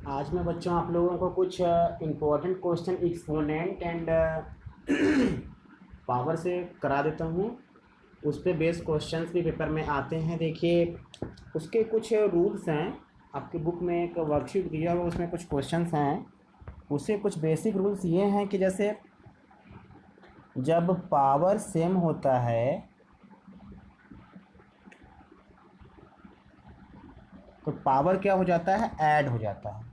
आज मैं बच्चों आप लोगों को कुछ important question exponent and power से करा देता हूँ। उस पे बेस्ड क्वेश्चंस भी पेपर में आते हैं। देखिए उसके कुछ रूल्स हैं। आपके बुक में एक वर्कशीट दिया हुआ, उसमें कुछ क्वेश्चंस हैं। उससे कुछ बेसिक रूल्स ये हैं कि जैसे जब पावर सेम होता है तो पावर क्या हो जाता है, ऐड हो जाता है।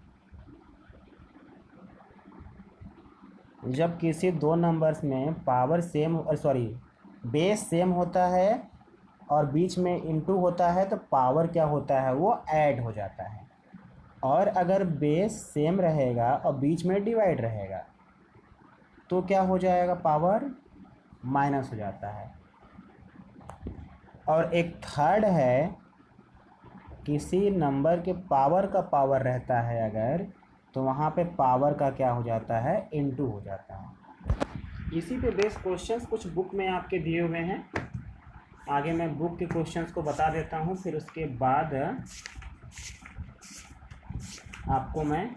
जब किसी दो नंबर्स में पावर सेम बेस सेम होता है और बीच में इनटू होता है तो पावर क्या होता है, वो ऐड हो जाता है। और अगर बेस सेम रहेगा और बीच में डिवाइड रहेगा तो क्या हो जाएगा, पावर माइनस हो जाता है। और एक थर्ड है, किसी नंबर के पावर का पावर रहता है अगर, तो वहाँ पे पावर का क्या हो जाता है, इनटू हो जाता है। इसी पे बेस्ड क्वेश्चंस कुछ बुक में आपके दिए हुए हैं। आगे मैं बुक के क्वेश्चंस को बता देता हूँ, फिर उसके बाद आपको मैं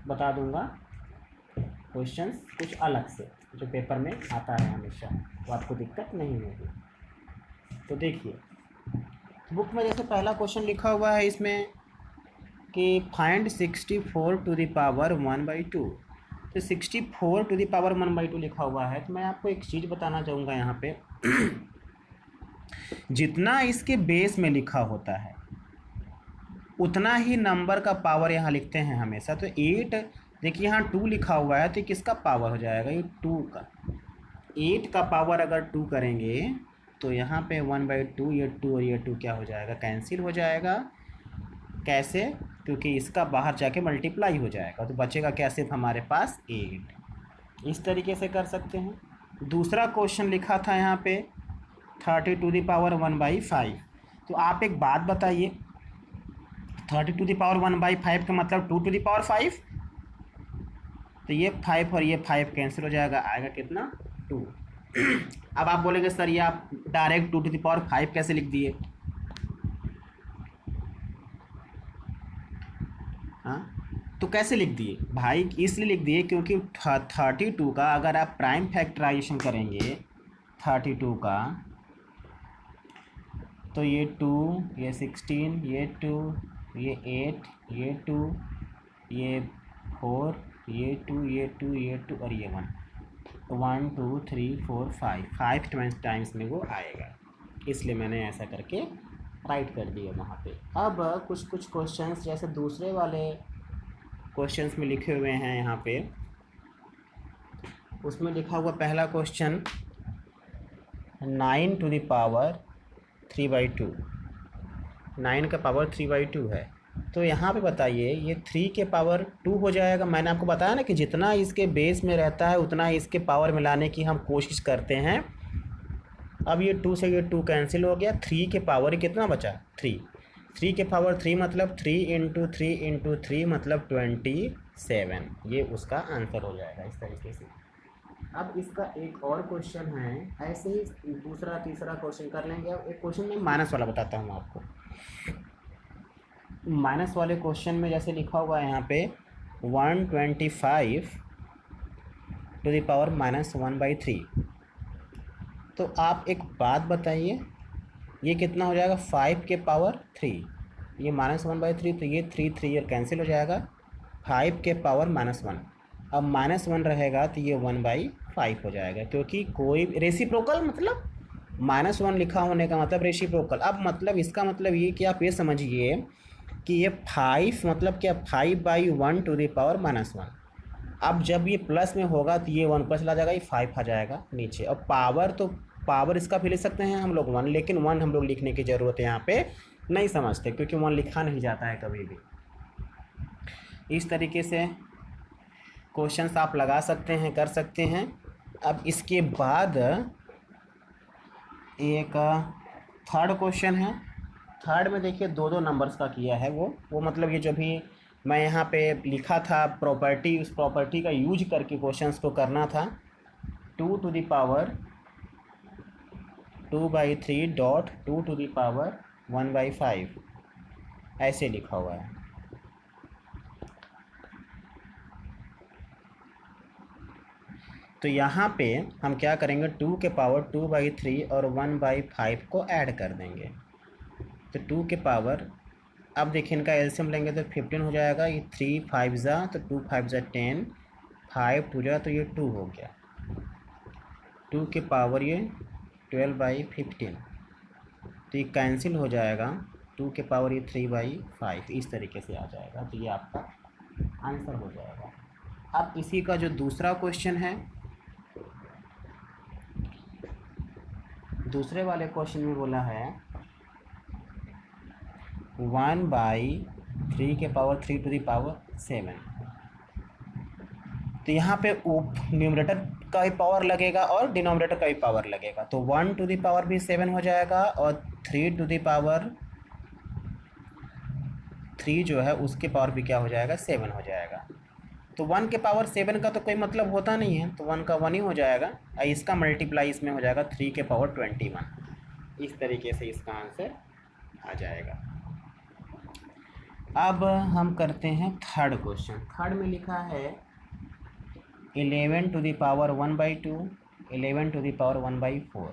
बता दूंगा क्वेश्चंस कुछ अलग से जो पेपर में आता है हमेशा, तो आपको दिक्कत नहीं होगी। तो देखिए बुक में जैसे पहला क्वेश्चन लिखा हुआ है इसमें कि फाइंड 64 टू द पावर 1/2। तो 64 टू द पावर 1/2 लिखा हुआ है। तो मैं आपको एक चीज़ बताना चाहूँगा यहाँ पे जितना इसके बेस में लिखा होता है उतना ही नंबर का पावर यहाँ लिखते हैं हमेशा। तो 8, देखिए यहाँ 2 लिखा हुआ है तो किसका पावर हो जाएगा, ये 2 का। 8 का पावर अगर 2 करेंगे तो यहाँ पे 1/2, ये 2 और ये 2 क्या हो जाएगा, कैंसिल हो जाएगा। कैसे, क्योंकि इसका बाहर जाके मल्टीप्लाई हो जाएगा तो बचेगा क्या, सिर्फ हमारे पास 8। इस तरीके से कर सकते हैं। दूसरा क्वेश्चन लिखा था यहाँ पे 30 टू द पावर 1/5। तो आप एक बात बताइए, 30 टू द पावर 1/5 का मतलब 2 टू द पावर 5। तो ये 5 और ये 5 कैंसिल हो जाएगा, आएगा कितना, 2। अब आप बोलेंगे सर ये आप डायरेक्ट 2 टू द पावर 5 कैसे लिख दिए। हाँ, तो कैसे लिख दिए भाई, इसलिए लिख दिए क्योंकि 32 का अगर आप प्राइम फैक्टराइजेशन करेंगे 32 का, तो ये 2, ये 16, ये 2, ये 8, ये 2, ये 4, ये 2, ये 2, ये 2 और ये 1, 1 2 3 4 5 टाइम्स में वो आएगा। इसलिए मैंने ऐसा करके राइट कर दिया वहाँ पे। अब कुछ कुछ क्वेश्चंस जैसे दूसरे वाले क्वेश्चंस में लिखे हुए हैं यहाँ पे, उसमें लिखा हुआ पहला क्वेश्चन 9 टू द पावर 3/2, 9 का पावर 3/2 है। तो यहाँ पे बताइए ये 3 के पावर 2 हो जाएगा। मैंने आपको बताया ना कि जितना इसके बेस में रहता है उतना इसके पावर मिलाने की हम कोशिश करते हैं। अब ये 2 से ये 2 कैंसिल हो गया, 3 के पावर कितना बचा, 3। 3 के पावर 3 मतलब 3 इंटू 3 इंटू 3 मतलब 27। ये उसका आंसर हो जाएगा इस तरीके से। अब इसका एक और क्वेश्चन है, ऐसे ही दूसरा तीसरा क्वेश्चन कर लेंगे। अब एक क्वेश्चन में माइनस वाला बताता हूँ आपको। माइनस वाले क्वेश्चन में जैसे लिखा हुआ है यहाँ पे 125 टू द पावर -1/3। तो आप एक बात बताइए, ये कितना हो जाएगा, 5 के पावर 3, ये -1/3, तो ये 3 और कैंसिल हो जाएगा। 5 के पावर -1, अब -1 रहेगा तो ये 1/5 हो जाएगा, क्योंकि कोई रेसिप्रोकल मतलब -1 लिखा होने का मतलब रेसिप्रोकल। अब मतलब इसका मतलब ये कि आप ये समझिए कि ये 5 मतलब क्या, 5/1 टू द पावर -1। अब जब ये प्लस में होगा तो ये 1 प्लस ला जाएगा, ये 5 आ जाएगा नीचे। और पावर, तो पावर इसका भी लिख सकते हैं हम लोग 1, लेकिन 1 हम लोग लिखने की ज़रूरत है यहाँ पे नहीं समझते, क्योंकि 1 लिखा नहीं जाता है कभी भी। इस तरीके से क्वेश्चंस आप लगा सकते हैं, कर सकते हैं। अब इसके बाद एक थर्ड क्वेश्चन है। थर्ड में देखिए 2 नंबर्स का किया है वो मतलब ये जो भी मैं यहाँ पे लिखा था प्रॉपर्टी, उस प्रॉपर्टी का यूज करके क्वेश्चंस को करना था। 2 to the power 2/3 dot 2 to the power 1/5 ऐसे लिखा हुआ है। तो यहाँ पे हम क्या करेंगे, 2 के पावर 2/3 और 1/5 को ऐड कर देंगे। तो 2 के पावर, अब देखिए इनका एलसीएम लेंगे तो 15 हो जाएगा। ये 3 5 जा तो 2 5 जा 10, 5 2 जा तो ये 2 हो गया। 2 के पावर ये 12/15, तो ये कैंसिल हो जाएगा। 2 के पावर ये 3/5 इस तरीके से आ जाएगा। तो ये आपका आंसर हो जाएगा। अब इसी का जो दूसरा क्वेश्चन है, दूसरे वाले क्वेश्चन में बोला है 1/3 के पावर 3 टू द पावर 7। तो यहाँ पे न्यूमरेटर का भी पावर लगेगा और डिनोमिनेटर का भी पावर लगेगा। तो 1 टू द पावर भी 7 हो जाएगा और 3 टू द पावर 3 जो है उसके पावर भी क्या हो जाएगा, 7 हो जाएगा। तो 1 के पावर 7 का तो कोई मतलब होता नहीं है, तो 1 का 1 ही हो जाएगा। इसका मल्टीप्लाई इसमें हो जाएगा 3 के पावर 21। इस तरीके से इसका आंसर आ जाएगा। अब हम करते हैं थर्ड क्वेश्चन। थर्ड में लिखा है 11 to the power 1/2, 11 to the power 1/4।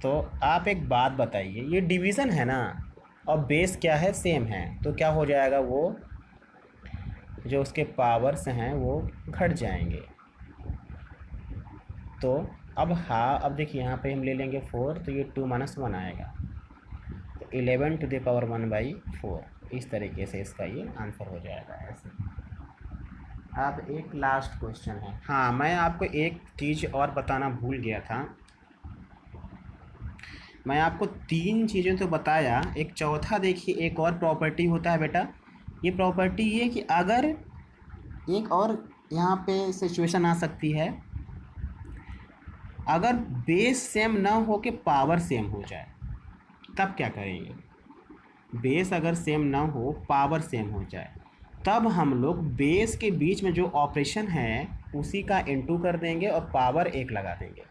तो आप एक बात बताइए, ये डिवीज़न है ना और बेस क्या है, सेम है, तो क्या हो जाएगा, वो जो उसके पावर्स हैं वो घट जाएंगे। तो अब अब देखिए यहाँ पे हम ले लेंगे 4, तो ये 2 - 1 आएगा। तो 11 टू द पावर 1/4 इस तरीके से इसका ये आंसर हो जाएगा ऐसे। अब एक लास्ट क्वेश्चन है। हाँ, मैं आपको एक चीज़ और बताना भूल गया था। मैं आपको 3 चीज़ें तो बताया, एक चौथा देखिए, एक और प्रॉपर्टी होता है बेटा। ये प्रॉपर्टी ये कि अगर एक और यहाँ पे सिचुएशन आ सकती है, अगर बेस सेम ना हो के पावर सेम हो जाए, तब क्या करेंगे। बेस अगर सेम ना हो, पावर सेम हो जाए, तब हम लोग बेस के बीच में जो ऑपरेशन है उसी का इनटू कर देंगे और पावर 1 लगा देंगे।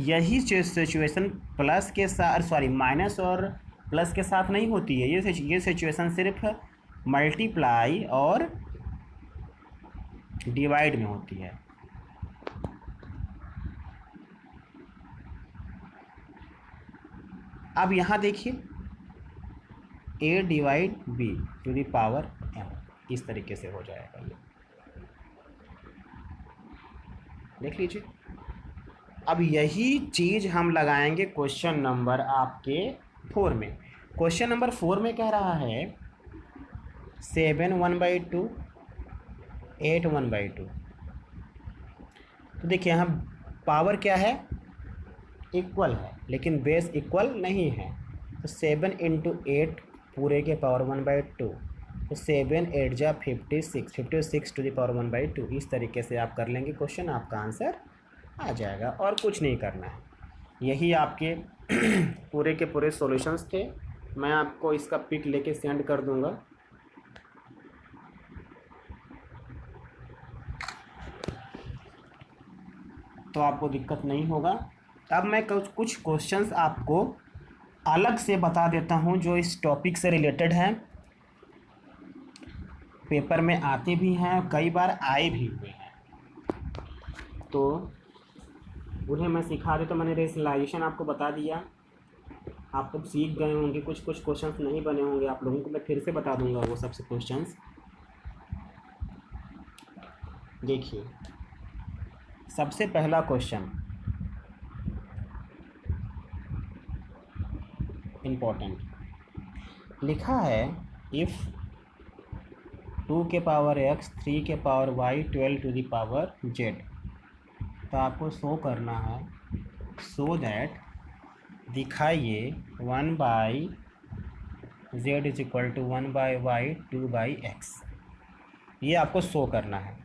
यही सिचुएशन प्लस के साथ, सॉरी, माइनस और प्लस के साथ नहीं होती है। ये सिचुएशन सिर्फ मल्टीप्लाई और डिवाइड में होती है। अब यहाँ देखिए a divide b to the power m, इस तरीके से हो जाएगा ये, देख लीजिए। अब यही चीज़ हम लगाएंगे क्वेश्चन नंबर आपके 4 में। क्वेश्चन नंबर 4 में कह रहा है 7 1/2, 8 1/2। तो देखिए यहाँ पावर क्या है, इक्वल है, लेकिन बेस इक्वल नहीं है। तो 7 × 8 पूरे के पावर 1/2, तो 7 8 जा 56, 56 टू द पावर 1/2। इस तरीके से आप कर लेंगे क्वेश्चन, आपका आंसर आ जाएगा और कुछ नहीं करना है। यही आपके पूरे के पूरे सॉल्यूशंस थे। मैं आपको इसका पिक लेके सेंड कर दूंगा। तो आपको दिक्कत नहीं होगा। अब मैं कुछ क्वेश्चंस आपको अलग से बता देता हूं जो इस टॉपिक से रिलेटेड हैं, पेपर में आते भी हैं, कई बार आए भी हुए हैं, तो उन्हें मैं सिखा देता। मैंने रेशनलाइजेशन आपको बता दिया, आप लोग सीख गए होंगे। कुछ क्वेश्चंस नहीं बने होंगे, आप लोगों को मैं फिर से बता दूंगा वो सबसे क्वेश्चंस। देखिए सबसे पहला क्वेश्चन इम्पोर्टेंट लिखा है, इफ़ 2 के पावर x, 3 के power y, 12 to the power z। तो आपको शो करना है, सो दैट दिखाइए 1/z = 1/y 2/x। ये आपको शो करना है।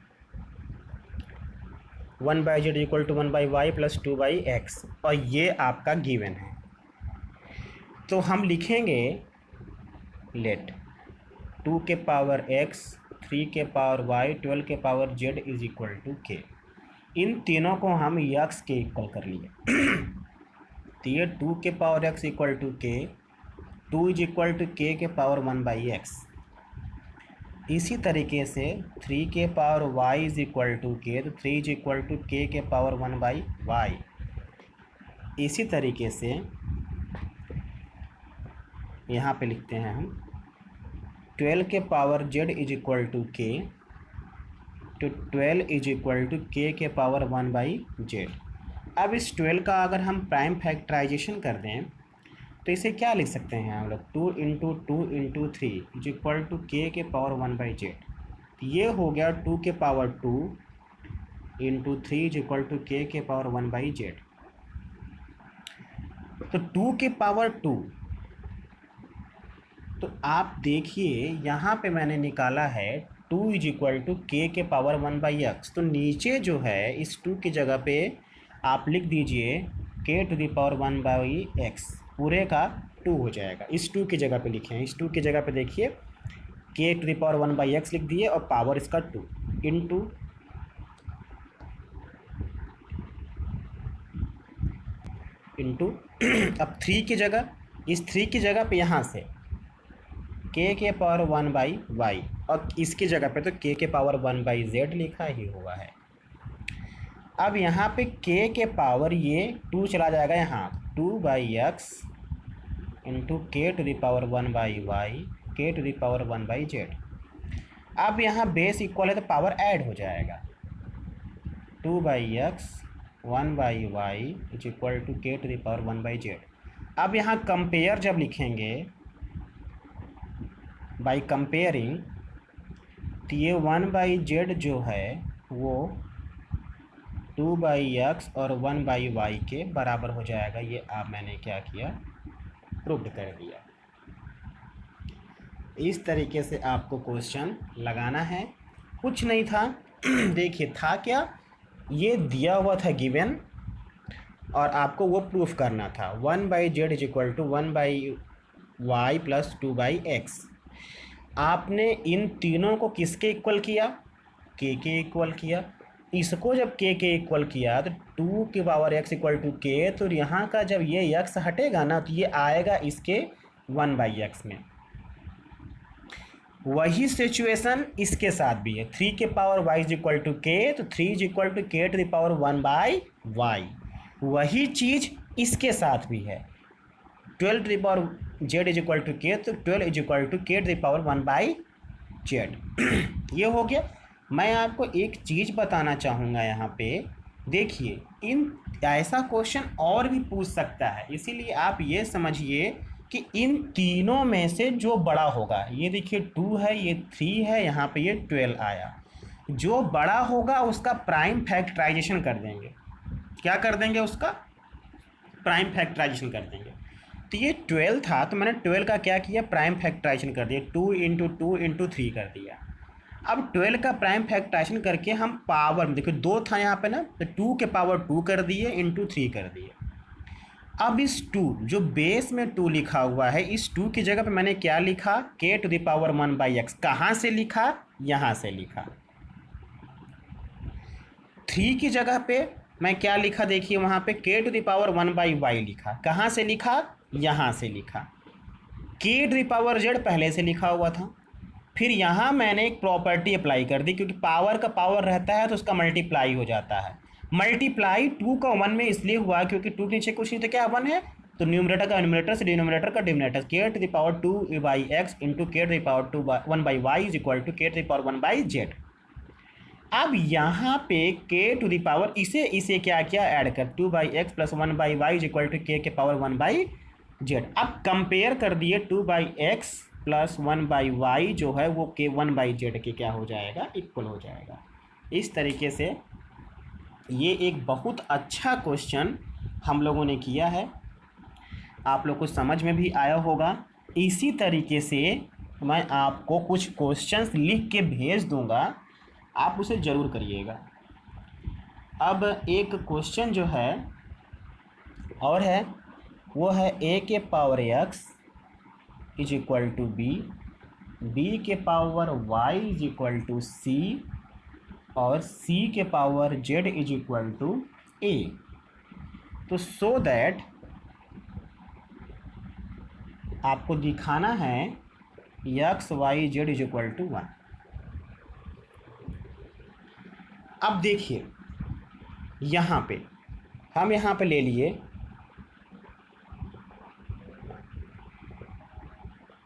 1/z = 1/y + 2/x, और ये आपका गिवन है। तो हम लिखेंगे लेट 2 के पावर x, 3 के पावर y, 12 के पावर z = k। इन तीनों को हम x के इक्वल कर लिए। तो ये 2 के पावर x = k, 2 = k के पावर 1/x। इसी तरीके से 3 के power y is equal to k, तो 3 is equal to k power 1/y। इसी तरीके से यहाँ पे लिखते हैं हम 12 के power z is equal to k, तो 12 is equal to k power 1/z। अब इस 12 का अगर हम प्राइम फैक्टराइजेशन कर दें तो इसे क्या लिख सकते हैं हम लोग, 2 into 2 into 3 is equal to k power 1/z। ये हो गया 2 के power 2 into 3 is equal to k power 1/z। तो 2 के पावर 2, तो आप देखिए यहाँ पे मैंने निकाला है 2 is equal to k power 1/x। तो नीचे जो है इस 2 की जगह पे आप लिख दीजिए के टू द पावर 1/x, पूरे का 2 हो जाएगा। इस 2 की जगह पे लिखे हैं, इस 2 की जगह पे देखिए के टू द पावर 1/x लिख दिए और पावर इसका 2 इंटू अब 3 की जगह, इस 3 की जगह पे यहाँ से के पावर 1/y और इसकी जगह पे तो के पावर 1/z लिखा ही हुआ है। अब यहाँ पे के पावर ये 2 चला जाएगा यहाँ, 2/x into K to the power 1/y के टू द पावर 1/z। अब यहाँ बेस इक्वल है तो पावर ऐड हो जाएगा, 2/x 1/y is equal to के टू द पावर 1/z। अब यहाँ कंपेयर जब लिखेंगे बाई कंपेयरिंग, तो ये 1/z जो है वो 2/x और 1/y के बराबर हो जाएगा। ये आप मैंने क्या किया, प्रूव कर दिया। इस तरीके से आपको क्वेश्चन लगाना है, कुछ नहीं था। देखिए था क्या, ये दिया हुआ था गिवन और आपको वो प्रूफ करना था। 1/z is equal to 1/y plus 2/x। आपने इन तीनों को किसके इक्वल किया, के इक्वल किया। इसको जब के इक्वल किया तो 2 की power x equal to k, तो यहाँ का जब ये x हटेगा ना तो ये आएगा इसके 1/x में। वही सिचुएशन इसके साथ भी है, 3 के power y is equal to k, तो 3 इज इक्वल टू के टू द पावर 1/y। वही चीज़ इसके साथ भी है, 12 to the power z is equal to k, तो 12 इज इक्वल टू के टू द पावर 1/z। ये हो गया। मैं आपको एक चीज़ बताना चाहूँगा यहाँ पे, देखिए इन ऐसा क्वेश्चन और भी पूछ सकता है, इसीलिए आप ये समझिए कि इन तीनों में से जो बड़ा होगा, ये देखिए 2 है, ये 3 है, यहाँ पे ये 12 आया, जो बड़ा होगा उसका प्राइम फैक्टराइजेशन कर देंगे। क्या कर देंगे, उसका प्राइम फैक्टराइजेशन कर देंगे। तो ये 12 था तो मैंने 12 का क्या किया, प्राइम फैक्टराइजेशन कर दिया, 2 इंटू 2 इंटू 3 कर दिया। अब 12 का प्राइम फैक्टराइजेशन करके हम पावर, देखो 2 था यहाँ पे ना, तो 2 के पावर 2 कर दिए इंटू 3 कर दिए। अब इस 2 जो बेस में 2 लिखा हुआ है, इस 2 की जगह पे मैंने क्या लिखा, के टू द पावर 1/x। कहाँ से लिखा, यहाँ से लिखा। 3 की जगह पे मैं क्या लिखा, देखिए वहाँ पे के टू द पावर 1/y लिखा। कहाँ से लिखा, यहाँ से लिखा। के टू द पावर z पहले से लिखा हुआ था। फिर यहाँ मैंने एक प्रॉपर्टी अप्लाई कर दी, क्योंकि पावर का पावर रहता है तो उसका मल्टीप्लाई हो जाता है। मल्टीप्लाई 2 का 1 में इसलिए हुआ क्योंकि 2 के नीचे कुछ नहीं तो क्या 1 है, तो न्यूमरेटर का न्यूमरेटर से डिनोमिनेटर का denominator, K to the power 2/x into K to the power 1/y is equal to के टू द पावर 1/z। अब यहाँ पे के टू द पावर इसे क्या किया, ऐड कर, 2/x plus 1/y is equal to k power 1/z। अब कंपेयर कर दिए 2/x प्लस 1/y जो है वो के 1/z के क्या हो जाएगा, इक्वल हो जाएगा। इस तरीके से ये एक बहुत अच्छा क्वेश्चन हम लोगों ने किया है, आप लोग को समझ में भी आया होगा। इसी तरीके से मैं आपको कुछ क्वेश्चंस लिख के भेज दूंगा, आप उसे ज़रूर करिएगा। अब एक क्वेश्चन जो है और है वो है a के power x is equal to b के power y is equal to c और c के power z is equal to a। तो सो दैट आपको दिखाना है x y z is equal to 1। अब देखिए यहाँ पे हम यहाँ पे ले लिए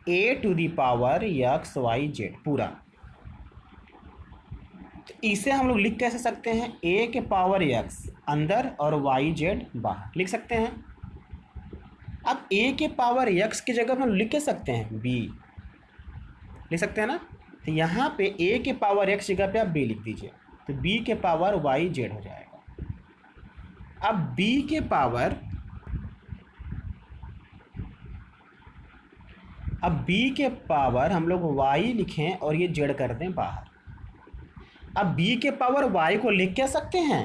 a to the power x y z पूरा, तो इसे हम लोग लिख कैसे सकते हैं, a के पावर x अंदर और y जेड बाहर लिख सकते हैं। अब a के पावर x की जगह हम लिख सकते हैं b, लिख सकते हैं ना। तो यहाँ पे a के पावर x जगह पे आप b लिख दीजिए, तो b के पावर y जेड हो जाएगा। अब b के पावर हम लोग y लिखें और ये जेड कर दें बाहर। अब b के पावर y को लिख क्या सकते हैं,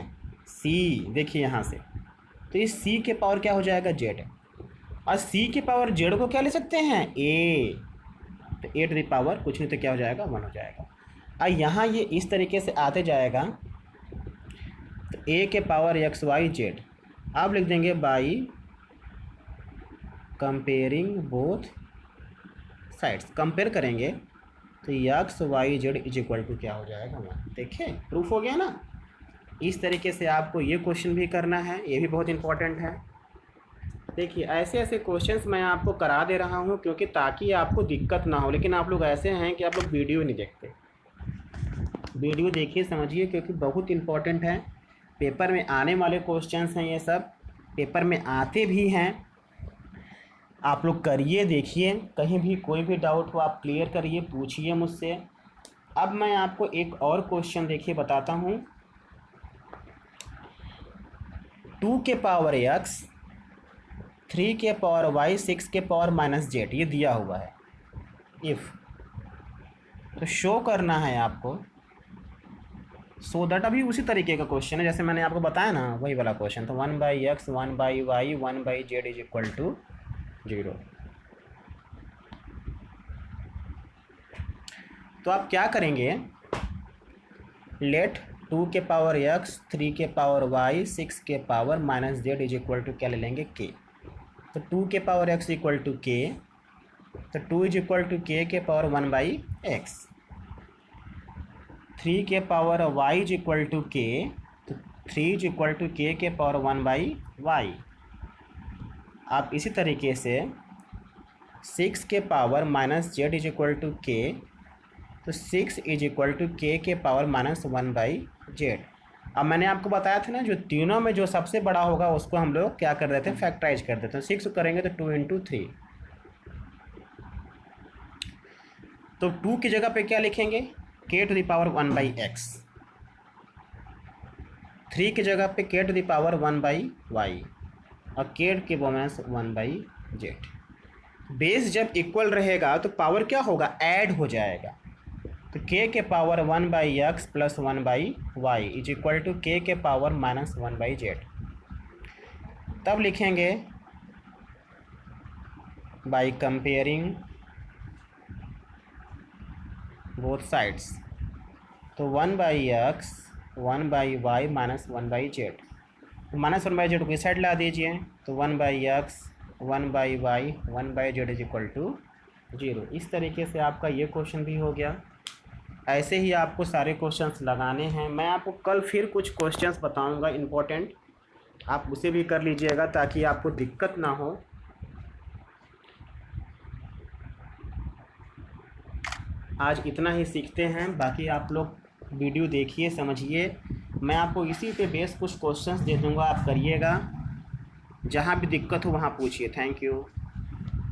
c, देखिए यहाँ से, तो इस c के पावर क्या हो जाएगा, z, और c के पावर z को क्या ले सकते हैं, a, तो a टू द पावर कुछ नहीं तो क्या हो जाएगा, 1 हो जाएगा। अब यहाँ ये इस तरीके से आते जाएगा, तो a के पावर एक्स वाई जेड आप लिख देंगे by comparing both sides, compare करेंगे तो x y z is equal to क्या हो जाएगा, 1। देखिए प्रूफ हो गया ना। इस तरीके से आपको ये क्वेश्चन भी करना है, ये भी बहुत इंपॉर्टेंट है। देखिए ऐसे ऐसे क्वेश्चंस मैं आपको करा दे रहा हूँ क्योंकि ताकि आपको दिक्कत ना हो, लेकिन आप लोग ऐसे हैं कि आप लोग वीडियो नहीं देखते। वीडियो देखिए समझिए, क्योंकि बहुत इंपॉर्टेंट है, पेपर में आने वाले क्वेश्चंस हैं, ये सब पेपर में आते भी हैं। आप लोग करिए, देखिए, कहीं भी कोई भी डाउट हो आप क्लियर करिए, पूछिए मुझसे। अब मैं आपको एक और क्वेश्चन देखिए बताता हूँ। 2 के पावर x, 3 के पावर y, 6 के पावर माइनस जेड ये दिया हुआ है। इफ़ तो शो करना है आपको, सो दैट अभी उसी तरीके का क्वेश्चन है जैसे मैंने आपको बताया ना, वही वाला क्वेश्चन। तो 1/x 1/y 1/z is equal to 0। तो आप क्या करेंगे, लेट 2 के पावर x 3 के पावर y 6 के power minus z is equal to क्या ले लेंगे, k। तो 2 के power x equal to k, तो 2 इज इक्वल टू k के पावर 1/x। 3 के power y is equal to k, तो 3 इज इक्वल टू k के पावर 1/y। आप इसी तरीके से 6 के power minus z is equal to k, तो 6 इज इक्वल टू k के पावर माइनस 1/z। अब मैंने आपको बताया था ना, जो तीनों में जो सबसे बड़ा होगा उसको हम लोग क्या कर देते हैं, फैक्टराइज कर देते हैं। 6 करेंगे तो 2 × 3, तो 2 की जगह पे क्या लिखेंगे, k to the power 1/x। 3 की जगह पे k to the power 1/y और k के माइनस 1/z। बेस जब इक्वल रहेगा तो पावर क्या होगा, ऐड हो जाएगा। तो k के power 1/x plus 1/y is equal to k के पावर माइनस 1/z। तब लिखेंगे बाई कंपेयरिंग बोथ साइड्स, तो 1/x 1/y माइनस 1/z, तो माइनस 1/z को इस साइड ला दीजिए, तो 1/x 1/y 1/z is equal to 0। इस तरीके से आपका ये क्वेश्चन भी हो गया। ऐसे ही आपको सारे क्वेश्चंस लगाने हैं। मैं आपको कल फिर कुछ क्वेश्चंस बताऊंगा इम्पोर्टेंट, आप उसे भी कर लीजिएगा ताकि आपको दिक्कत ना हो। आज इतना ही सीखते हैं, बाकी आप लोग वीडियो देखिए, समझिए। मैं आपको इसी पे बेस कुछ क्वेश्चंस दे दूंगा, आप करिएगा। जहाँ भी दिक्कत हो वहाँ पूछिए। Thank you.